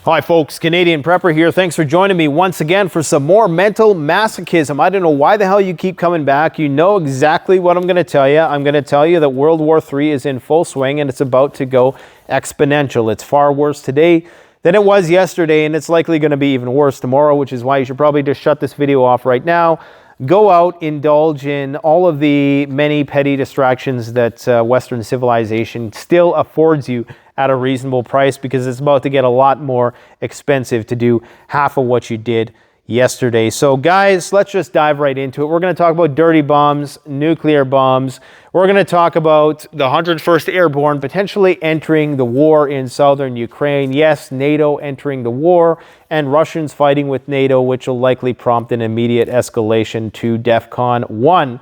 Hi folks, Canadian Prepper here. Thanks for joining me once again for some more mental masochism. I don't know why the hell you keep coming back. You know exactly what I'm going to tell you. I'm going to tell you that World War III is in full swing and it's about to go exponential. It's far worse today than it was yesterday, and it's likely going to be even worse tomorrow, which is why you should probably just shut this video off right now. Go out, indulge in all of the many petty distractions that Western civilization still affords you at a reasonable price, because it's about to get a lot more expensive to do half of what you did yesterday. So guys, let's just dive right into it. We're going to talk about dirty bombs, nuclear bombs. We're going to talk about the 101st Airborne potentially entering the war in southern Ukraine. Yes, NATO entering the war, and Russians fighting with NATO, which will likely prompt an immediate escalation to DEFCON 1.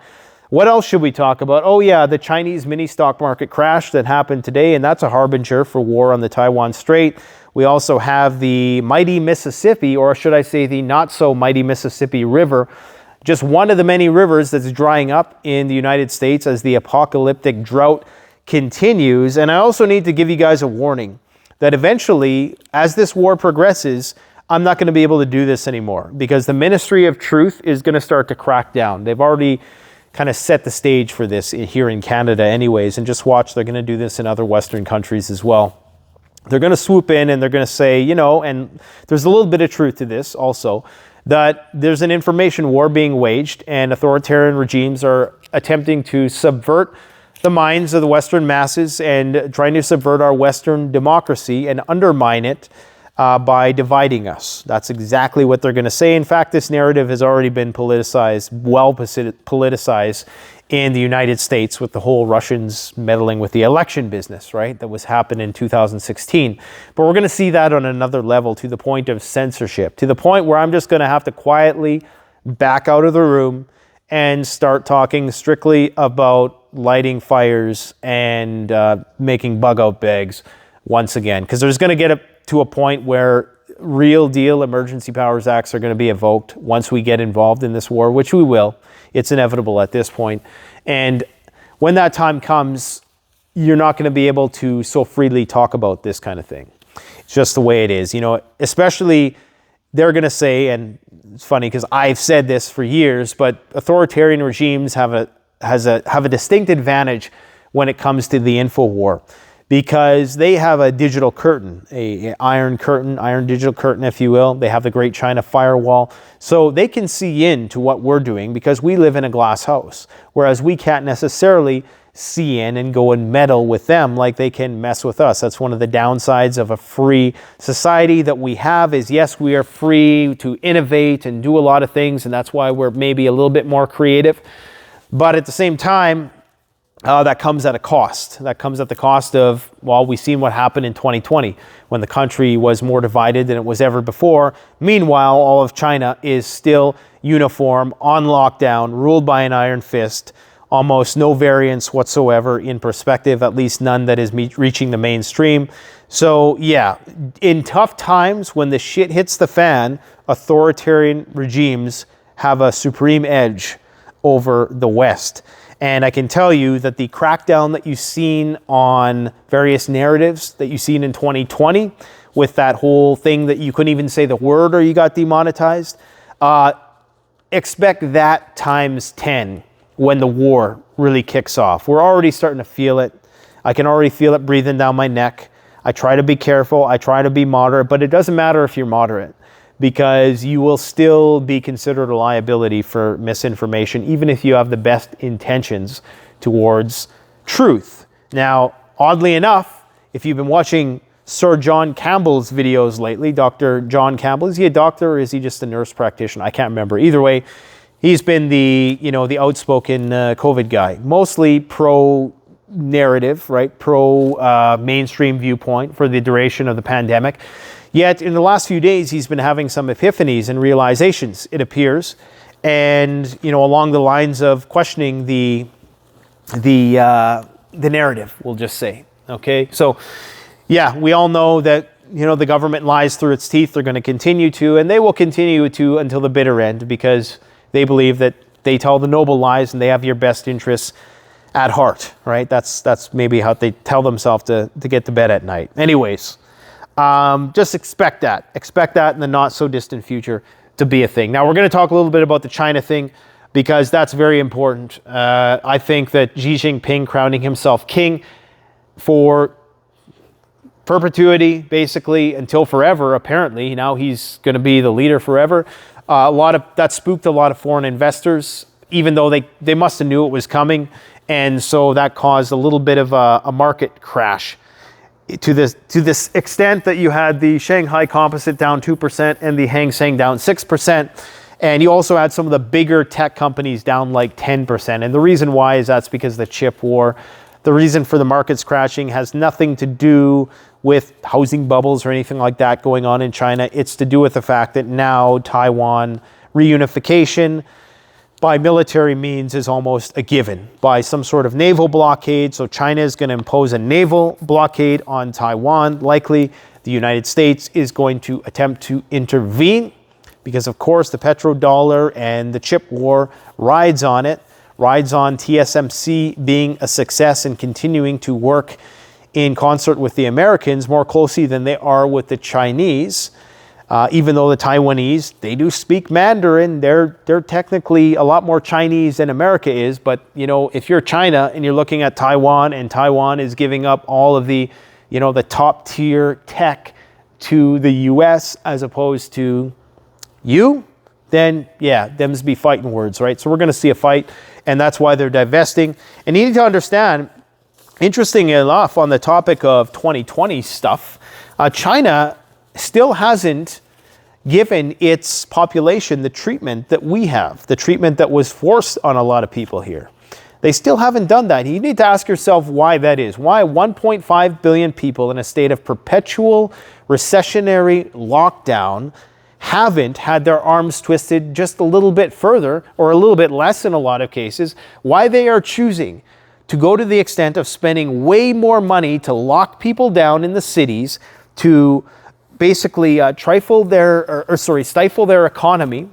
What else should we talk about? Oh yeah, the Chinese mini stock market crash that happened today, and that's a harbinger for war on the Taiwan Strait. We also have the mighty Mississippi, or should I say the not so mighty Mississippi River, just one of the many rivers that's drying up in the United States as the apocalyptic drought continues. And I also need to give you guys a warning that eventually, as this war progresses, I'm not going to be able to do this anymore, because the Ministry of Truth is going to start to crack down. They've already kind of set the stage for this here in Canada anyways, and just watch, they're going to do this in other Western countries as well. They're going to swoop in and they're going to say, you know, and there's a little bit of truth to this also, that there's an information war being waged and authoritarian regimes are attempting to subvert the minds of the Western masses and trying to subvert our Western democracy and undermine it by dividing us. That's exactly what they're going to say. In fact, this narrative has already been politicized, well politicized in the United States, with the whole Russians meddling with the election business, right? That was happened in 2016. But we're going to see that on another level, to the point of censorship, to the point where I'm just going to have to quietly back out of the room and start talking strictly about lighting fires and making bug out bags once again, because there's going to get to a point where real deal emergency powers acts are going to be evoked once we get involved in this war, which we will. It's inevitable at this point. And when that time comes, you're not going to be able to so freely talk about this kind of thing. It's just the way it is, you know, especially they're going to say, and it's funny because I've said this for years, but authoritarian regimes have a distinct advantage when it comes to the info war, because they have a digital curtain, a iron digital curtain, if you will. They have the Great China Firewall. So they can see into what we're doing because we live in a glass house, whereas we can't necessarily see in and go and meddle with them like they can mess with us. That's one of the downsides of a free society that we have, is yes, we are free to innovate and do a lot of things, and that's why we're maybe a little bit more creative. But at the same time, that comes at a cost. That comes at the cost of, well, we've seen what happened in 2020 when the country was more divided than it was ever before. Meanwhile, all of China is still uniform, on lockdown, ruled by an iron fist, almost no variance whatsoever in perspective, at least none that is reaching the mainstream. So yeah, in tough times, when the shit hits the fan, authoritarian regimes have a supreme edge over the West. And I can tell you that the crackdown that you've seen on various narratives that you've seen in 2020, with that whole thing that you couldn't even say the word or you got demonetized, expect that times 10 when the war really kicks off. We're already starting to feel it. I can already feel it breathing down my neck. I try to be careful. I try to be moderate, but it doesn't matter if you're moderate, because you will still be considered a liability for misinformation, even if you have the best intentions towards truth. Now, oddly enough, if you've been watching Sir John Campbell's videos lately, Dr. John Campbell, is he a doctor or is he just a nurse practitioner? I can't remember. Either way, he's been the outspoken COVID guy, mostly pro-narrative, right? Pro-mainstream viewpoint for the duration of the pandemic. Yet in the last few days, he's been having some epiphanies and realizations, it appears, and along the lines of questioning the narrative, we'll just say. Okay, so yeah, we all know that the government lies through its teeth. They're going to continue to, and they will continue to until the bitter end, because they believe that they tell the noble lies and they have your best interests at heart, right? That's maybe how they tell themselves to get to bed at night. Anyways. Just expect that. Expect that in the not so distant future to be a thing. Now, we're going to talk a little bit about the China thing because that's very important. I think that Xi Jinping crowning himself king for perpetuity, basically, until forever, apparently. Now he's going to be the leader forever. That spooked a lot of foreign investors, even though they must have knew it was coming. And so that caused a little bit of a market crash to this extent that you had the Shanghai Composite down 2% and the Hang Seng down 6%. And you also had some of the bigger tech companies down like 10%. And the reason why is that's because of the chip war. The reason for the markets crashing has nothing to do with housing bubbles or anything like that going on in China. It's to do with the fact that now Taiwan reunification by military means is almost a given by some sort of naval blockade. So China is going to impose a naval blockade on Taiwan. Likely the United States is going to attempt to intervene because, of course, the petrodollar and the chip war rides on it, rides on TSMC being a success and continuing to work in concert with the Americans more closely than they are with the Chinese. Even though the Taiwanese, they do speak Mandarin, they're technically a lot more Chinese than America is. But, you know, if you're China and you're looking at Taiwan and Taiwan is giving up all of the, you know, the top tier tech to the US as opposed to you, then yeah, them's be fighting words, right? So we're going to see a fight, and that's why they're divesting. And you need to understand, interesting enough, on the topic of 2020 stuff, China still hasn't given its population the treatment that we have, the treatment that was forced on a lot of people here. They still haven't done that. You need to ask yourself why that is. Why 1.5 billion people in a state of perpetual recessionary lockdown haven't had their arms twisted just a little bit further, or a little bit less in a lot of cases. Why they are choosing to go to the extent of spending way more money to lock people down in the cities, to basically stifle their economy,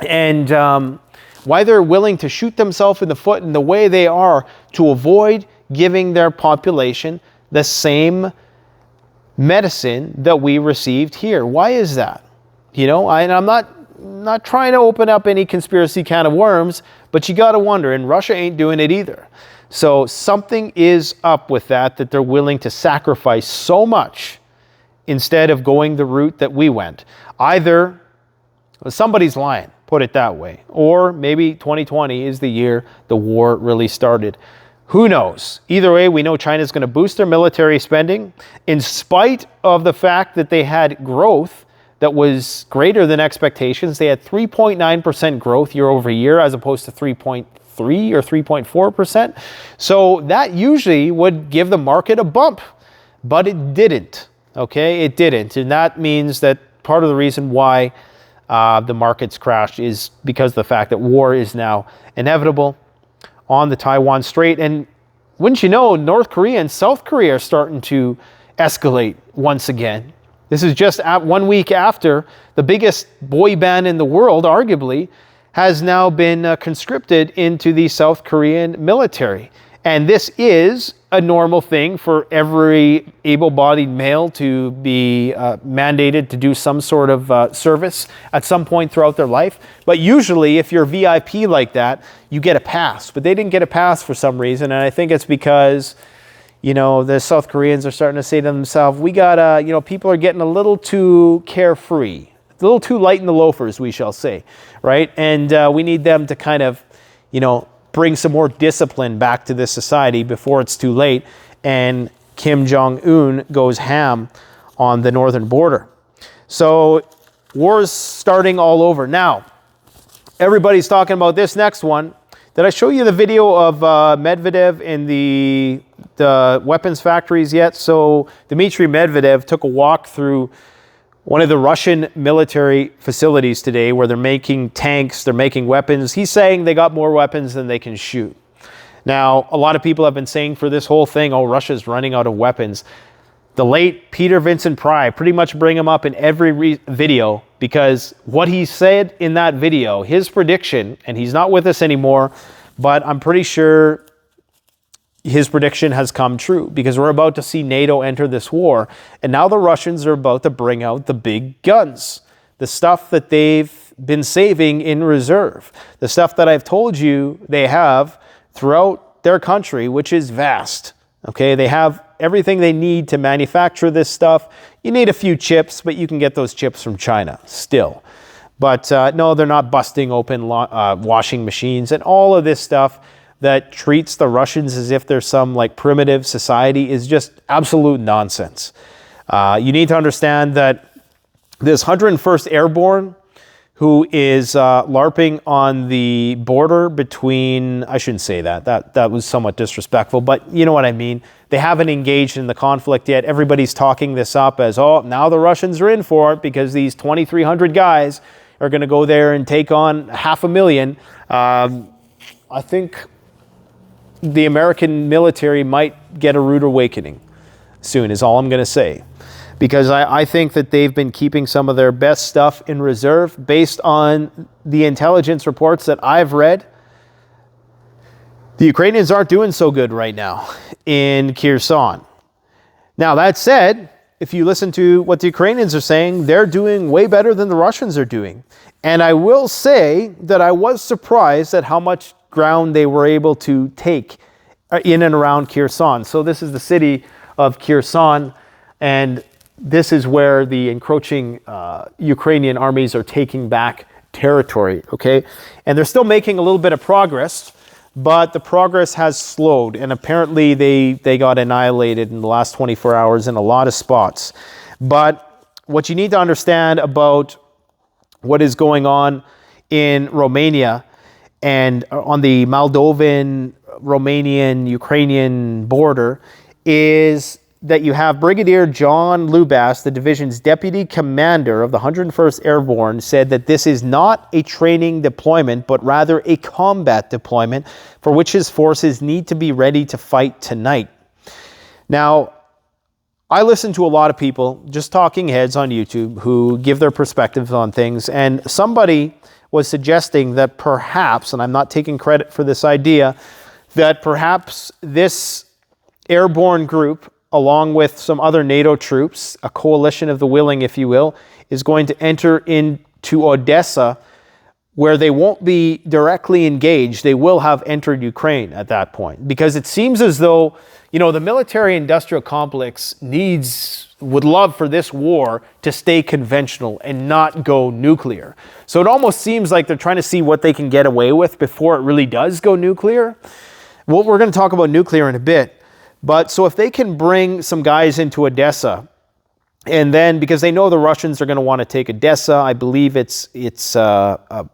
and why they're willing to shoot themselves in the foot in the way they are to avoid giving their population the same medicine that we received here. Why is that? You know, I'm not trying to open up any conspiracy can of worms, but you got to wonder, and Russia ain't doing it either. So something is up with that they're willing to sacrifice so much instead of going the route that we went. Either somebody's lying, put it that way, or maybe 2020 is the year the war really started. Who knows? Either way, we know China's going to boost their military spending in spite of the fact that they had growth that was greater than expectations. They had 3.9% growth year over year as opposed to 3.3 or 3.4%. So that usually would give the market a bump, but it didn't. Okay, it didn't. And that means that part of the reason why the markets crashed is because of the fact that war is now inevitable on the Taiwan Strait. And wouldn't you know, North Korea and South Korea are starting to escalate once again. This is just 1 week after the biggest boy band in the world, arguably, has now been conscripted into the South Korean military. And this is a normal thing for every able-bodied male to be mandated to do some sort of service at some point throughout their life. But usually, if you're VIP like that, you get a pass. But they didn't get a pass for some reason, and I think it's because, you know, the South Koreans are starting to say to themselves, we got, you know, people are getting a little too carefree, a little too light in the loafers, we shall say, right? And we need them to kind of, you know, bring some more discipline back to this society before it's too late and Kim Jong-un goes ham on the northern border. So war's starting all over. Now, everybody's talking about this next one. Did I show you the video of Medvedev in the weapons factories yet? So Dmitry Medvedev took a walk through one of the Russian military facilities today where they're making tanks, they're making weapons. He's saying they got more weapons than they can shoot. Now, a lot of people have been saying for this whole thing, oh, Russia's running out of weapons. The late Peter Vincent Pry, pretty much bring him up in every video because what he said in that video, his prediction, and he's not with us anymore, but I'm pretty sure his prediction has come true, because we're about to see NATO enter this war. And now the Russians are about to bring out the big guns, the stuff that they've been saving in reserve, the stuff that I've told you they have throughout their country, which is vast. Okay, they have everything they need to manufacture this stuff. You need a few chips, but you can get those chips from China still. But no, they're not busting open washing machines and all of this stuff that treats the Russians as if they're some like primitive society is just absolute nonsense. You need to understand that this 101st Airborne, who is LARPing on the border between, I shouldn't say that. That was somewhat disrespectful, but you know what I mean. They haven't engaged in the conflict yet. Everybody's talking this up as, oh, now the Russians are in for it because these 2,300 guys are going to go there and take on 500,000. I think the American military might get a rude awakening soon, is all I'm going to say. Because I think that they've been keeping some of their best stuff in reserve based on the intelligence reports that I've read. The Ukrainians aren't doing so good right now in Kherson. Now, that said, if you listen to what the Ukrainians are saying, they're doing way better than the Russians are doing. And I will say that I was surprised at how much ground they were able to take in and around Kherson. So this is the city of Kherson, and this is where the encroaching Ukrainian armies are taking back territory, okay? And they're still making a little bit of progress, but the progress has slowed, and apparently they got annihilated in the last 24 hours in a lot of spots. But what you need to understand about what is going on in Romania and on the Moldovan, Romanian, Ukrainian border is that you have Brigadier John Lubas, the division's deputy commander of the 101st Airborne, said that this is not a training deployment, but rather a combat deployment for which his forces need to be ready to fight tonight. Now, I listen to a lot of people, just talking heads on YouTube, who give their perspectives on things, and somebody was suggesting that perhaps, and I'm not taking credit for this idea, that perhaps this airborne group, along with some other NATO troops, a coalition of the willing, if you will, is going to enter into Odessa, where they won't be directly engaged. They will have entered Ukraine at that point. Because it seems as though, you know, the military-industrial complex would love for this war to stay conventional and not go nuclear. So it almost seems like they're trying to see what they can get away with before it really does go nuclear. Well, we're going to talk about nuclear in a bit. But so if they can bring some guys into Odessa, and then because they know the Russians are going to want to take Odessa, I believe it's a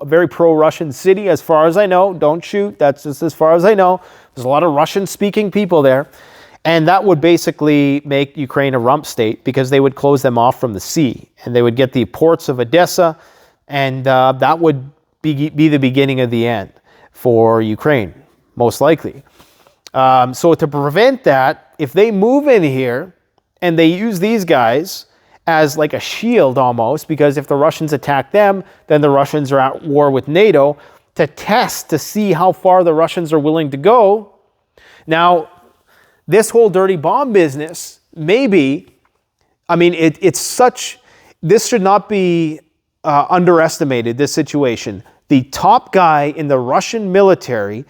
very pro-Russian city as far as I know. Don't shoot. That's just as far as I know. There's a lot of Russian-speaking people there. And that would basically make Ukraine a rump state because they would close them off from the sea. And they would get the ports of Odessa, and that would be the beginning of the end for Ukraine, most likely. So to prevent that, if they move in here and they use these guys as like a shield almost, because if the Russians attack them, then the Russians are at war with NATO, to test to see how far the Russians are willing to go. Now, this whole dirty bomb business, maybe, I mean, this should not be underestimated, this situation. The top guy in the Russian military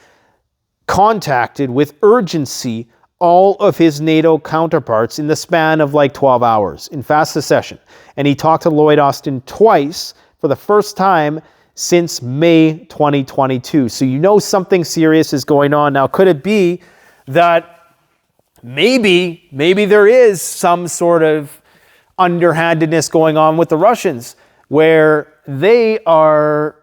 contacted with urgency all of his NATO counterparts in the span of like 12 hours in fast succession. And he talked to Lloyd Austin twice for the first time since May 2022. So you know something serious is going on. Now, could it be that maybe there is some sort of underhandedness going on with the Russians where they are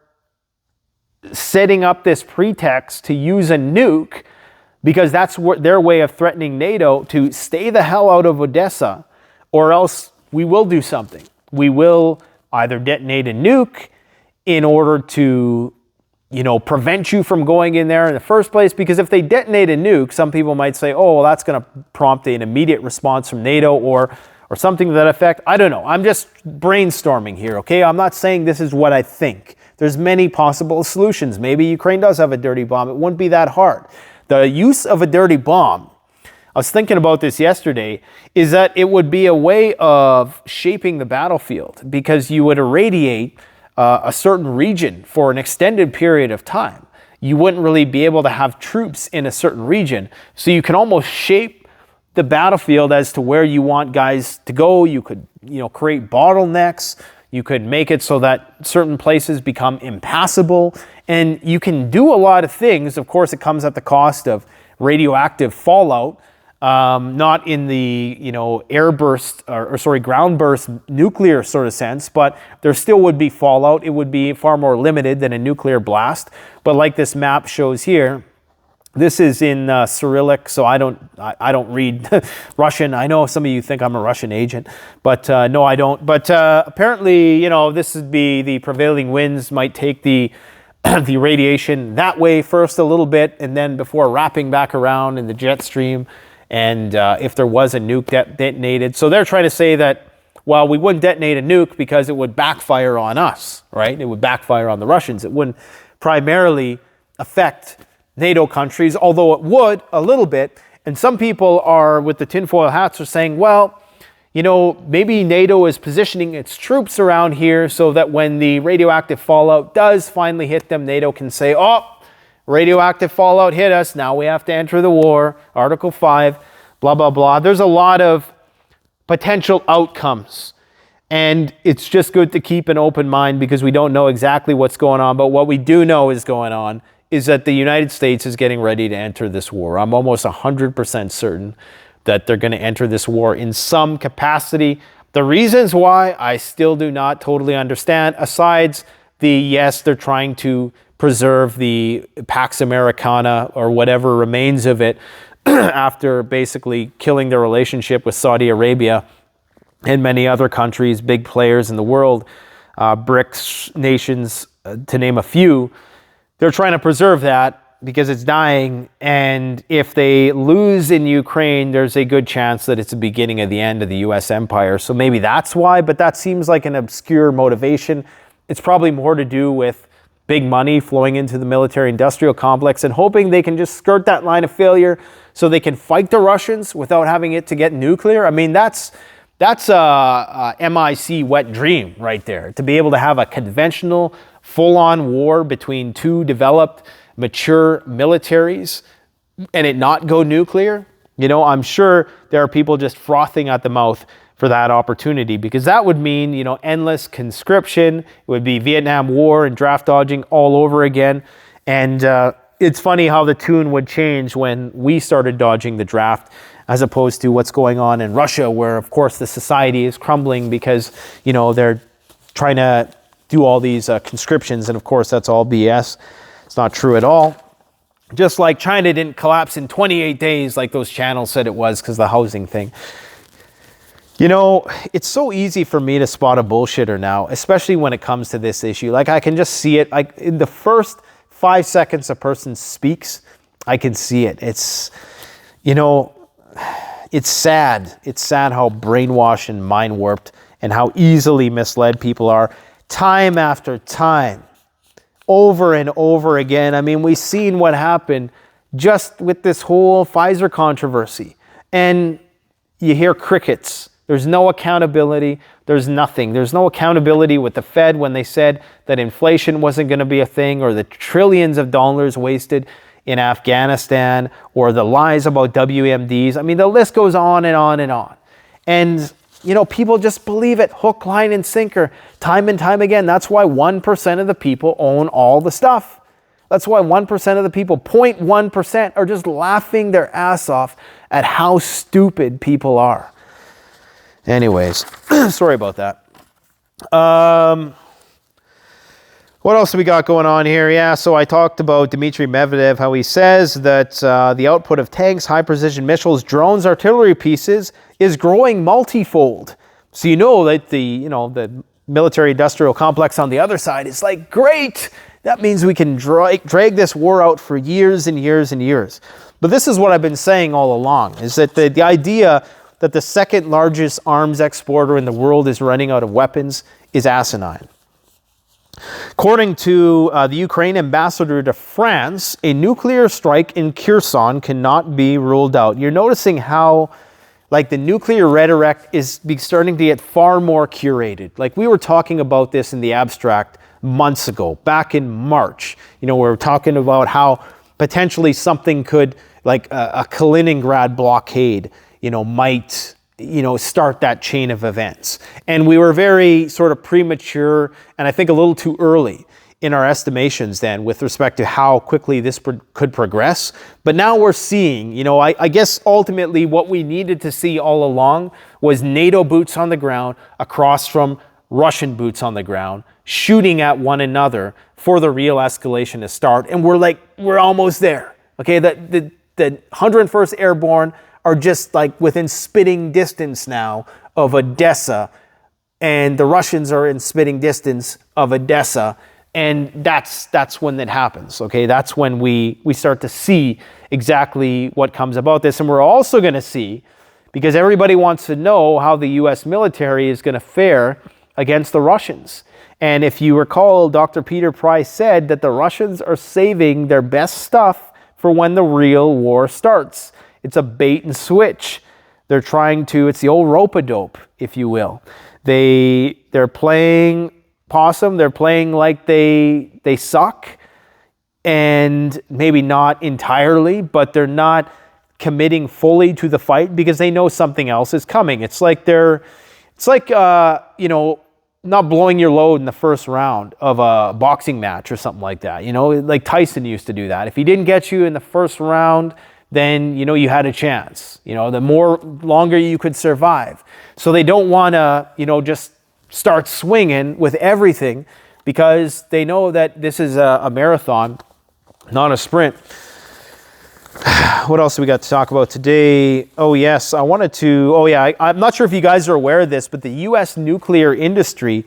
setting up this pretext to use a nuke because that's their way of threatening NATO to stay the hell out of Odessa, or else we will do something. We will either detonate a nuke in order to, prevent you from going in there in the first place. Because if they detonate a nuke, some people might say, oh, well, that's going to prompt an immediate response from NATO or something to that effect. I don't know. I'm just brainstorming here, okay? I'm not saying this is what I think. There's many possible solutions. Maybe Ukraine does have a dirty bomb. It wouldn't be that hard. The use of a dirty bomb, I was thinking about this yesterday, is that it would be a way of shaping the battlefield, because you would irradiate a certain region for an extended period of time. You wouldn't really be able to have troops in a certain region. So you can almost shape the battlefield as to where you want guys to go. You could, create bottlenecks. You could make it so that certain places become impassable. And you can do a lot of things. Of course, it comes at the cost of radioactive fallout. Not in the, ground burst nuclear sort of sense, but there still would be fallout. It would be far more limited than a nuclear blast. But like this map shows here, this is in Cyrillic, so I don't read Russian. I know some of you think I'm a Russian agent, but no, I don't. But apparently, this would be the prevailing winds might take the the radiation that way first a little bit, and then before wrapping back around in the jet stream. And if there was a nuke detonated. So they're trying to say that, well, we wouldn't detonate a nuke because it would backfire on us, right? It would backfire on the Russians. It wouldn't primarily affect NATO countries, although it would a little bit. And some people are, with the tinfoil hats, are saying, well, maybe NATO is positioning its troops around here so that when the radioactive fallout does finally hit them, NATO can say, oh, radioactive fallout hit us, now we have to enter the war, Article 5, blah, blah, blah. There's a lot of potential outcomes. And it's just good to keep an open mind, because we don't know exactly what's going on. But what we do know is going on is that the United States is getting ready to enter this war. I'm almost 100% certain that they're going to enter this war in some capacity. The reasons why, I still do not totally understand, asides yes, they're trying to preserve the Pax Americana or whatever remains of it after basically killing their relationship with Saudi Arabia and many other countries, big players in the world, BRICS nations, to name a few. They're trying to preserve that because it's dying. And if they lose in Ukraine, there's a good chance that it's the beginning of the end of the US empire. So maybe that's why, but that seems like an obscure motivation. It's probably more to do with big money flowing into the military-industrial complex and hoping they can just skirt that line of failure so they can fight the Russians without having it to get nuclear. I mean, that's a MIC wet dream right there, to be able to have a conventional, full-on war between two developed, mature militaries and it not go nuclear. I'm sure there are people just frothing at the mouth for that opportunity, because that would mean, endless conscription. It would be Vietnam War and draft dodging all over again. And it's funny how the tune would change when we started dodging the draft, as opposed to what's going on in Russia, where, of course, the society is crumbling because, they're trying to do all these conscriptions. And, of course, that's all BS. It's not true at all. Just like China didn't collapse in 28 days like those channels said it was because of the housing thing. It's so easy for me to spot a bullshitter now, especially when it comes to this issue. Like, I can just see it. Like, in the first 5 seconds a person speaks, I can see it. It's sad. It's sad how brainwashed and mind warped and how easily misled people are, time after time, over and over again. I mean, we've seen what happened just with this whole Pfizer controversy. And you hear crickets. There's no accountability. There's nothing. There's no accountability with the Fed when they said that inflation wasn't going to be a thing, or the trillions of dollars wasted in Afghanistan, or the lies about WMDs. I mean, the list goes on and on and on. And, people just believe it, hook, line, and sinker, time and time again. That's why 1% of the people own all the stuff. That's why 1% of the people, 0.1%, are just laughing their ass off at how stupid people are. Anyways, sorry about that. What else do we got going on here? Yeah, so I talked about Dmitry Medvedev, how he says that the output of tanks, high-precision missiles, drones, artillery pieces is growing multifold. So that the military-industrial complex on the other side is like, great! That means we can drag this war out for years and years and years. But this is what I've been saying all along, is that the idea that the second largest arms exporter in the world is running out of weapons is asinine. According to the Ukraine ambassador to France, a nuclear strike in Kherson cannot be ruled out. You're noticing how like the nuclear rhetoric is starting to get far more curated. Like we were talking about this in the abstract months ago, back in March. You know, we were talking about how potentially something could, like a Kaliningrad blockade, you know, might, you know, start that chain of events. And we were very sort of premature and I think a little too early in our estimations then with respect to how quickly this could progress. But now we're seeing, you know, I guess ultimately what we needed to see all along was NATO boots on the ground across from Russian boots on the ground, shooting at one another for the real escalation to start. And we're almost there. Okay, the 101st Airborne are just like within spitting distance now of Odessa, and the Russians are in spitting distance of Odessa. And that's when that happens, okay? That's when we start to see exactly what comes about this. And we're also going to see, because everybody wants to know how the U.S. military is going to fare against the Russians. And if you recall, Dr. Peter Price said that the Russians are saving their best stuff for when the real war starts. It's a bait and switch. They're trying to, it's the old rope-a-dope, if you will. They're playing possum, they're playing like they suck, and maybe not entirely, but they're not committing fully to the fight because they know something else is coming. It's like you know, not blowing your load in the first round of a boxing match or something like that. You know, like Tyson used to do that. If he didn't get you in the first round, then, you know, you had a chance. You know, the longer you could survive. So they don't want to, you know, just start swinging with everything because they know that this is a marathon, not a sprint. What else do we got to talk about today? Oh, yes. I'm not sure if you guys are aware of this, but the U.S. nuclear industry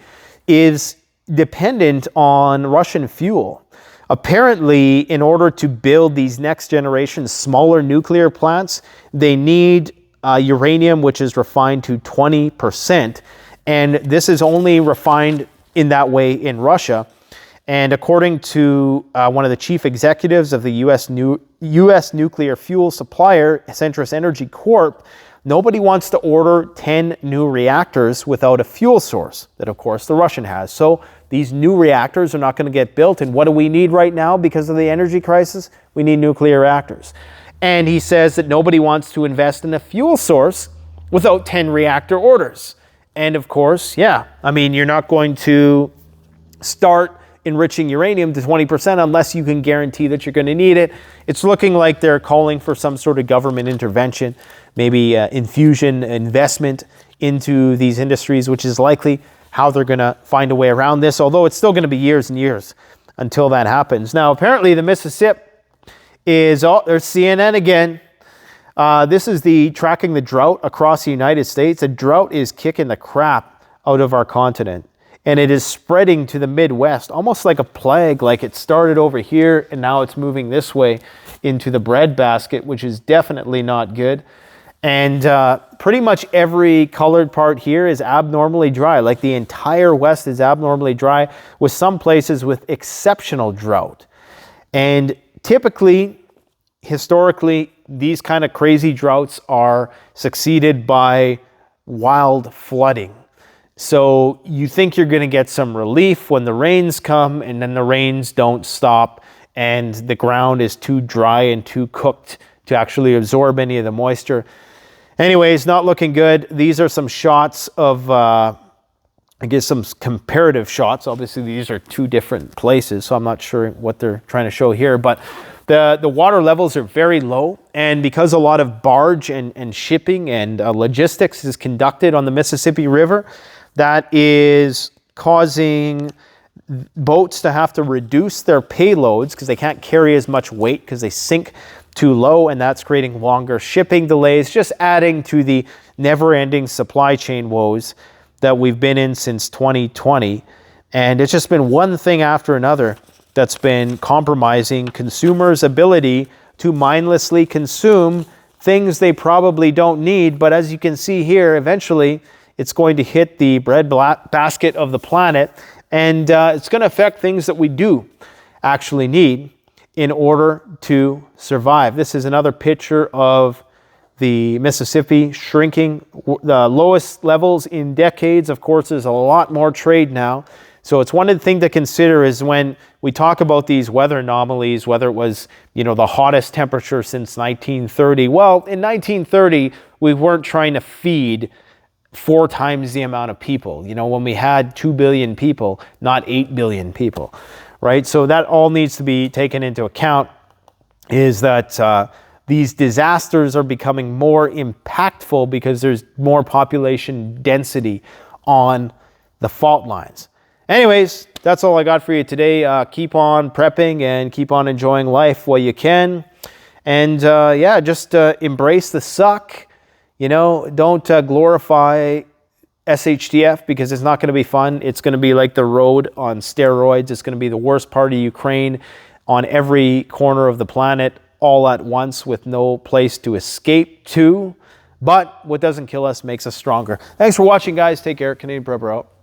is dependent on Russian fuel. Apparently, in order to build these next generation smaller nuclear plants, they need uranium, which is refined to 20%. And this is only refined in that way in Russia. And according to one of the chief executives of the U.S. nuclear fuel supplier, Centrus Energy Corp., nobody wants to order 10 new reactors without a fuel source that, of course, the Russian has. So these new reactors are not going to get built. And what do we need right now because of the energy crisis? We need nuclear reactors. And he says that nobody wants to invest in a fuel source without 10 reactor orders. And of course, yeah, I mean, you're not going to start enriching uranium to 20% unless you can guarantee that you're going to need it. It's looking like they're calling for some sort of government intervention, maybe infusion investment into these industries, which is likely how they're going to find a way around this, although it's still going to be years and years until that happens. Now, apparently the Mississippi is, there's CNN again. This is tracking the drought across the United States. The drought is kicking the crap out of our continent. And it is spreading to the Midwest, almost like a plague, like it started over here and now it's moving this way into the breadbasket, which is definitely not good. And pretty much every colored part here is abnormally dry. Like the entire West is abnormally dry, with some places with exceptional drought. And typically, historically, these kind of crazy droughts are succeeded by wild flooding. So you think you're going to get some relief when the rains come, and then the rains don't stop and the ground is too dry and too cooked to actually absorb any of the moisture. Anyways, not looking good. These are some shots of, I guess some comparative shots. Obviously, these are two different places, so I'm not sure what they're trying to show here, but the water levels are very low, and because a lot of barge and shipping and logistics is conducted on the Mississippi River, that is causing boats to have to reduce their payloads because they can't carry as much weight because they sink too low, and that's creating longer shipping delays, just adding to the never-ending supply chain woes that we've been in since 2020. And it's just been one thing after another that's been compromising consumers' ability to mindlessly consume things they probably don't need. But as you can see here, eventually it's going to hit the bread basket of the planet, And it's going to affect things that we do actually need in order to survive. This is another picture of the Mississippi shrinking, the lowest levels in decades. Of course, there's a lot more trade now. So it's one thing to consider is when we talk about these weather anomalies, whether it was, the hottest temperature since 1930. Well, in 1930, we weren't trying to feed 4 times the amount of people, when we had 2 billion people, not 8 billion people, right? So that all needs to be taken into account, is that these disasters are becoming more impactful because there's more population density on the fault lines. Anyways, that's all I got for you today. Keep on prepping and keep on enjoying life while you can. And just embrace the suck. Don't glorify SHTF because it's not going to be fun. It's going to be like the road on steroids. It's going to be the worst part of Ukraine on every corner of the planet all at once with no place to escape to. But what doesn't kill us makes us stronger. Thanks for watching, guys. Take care. Canadian Prepper out.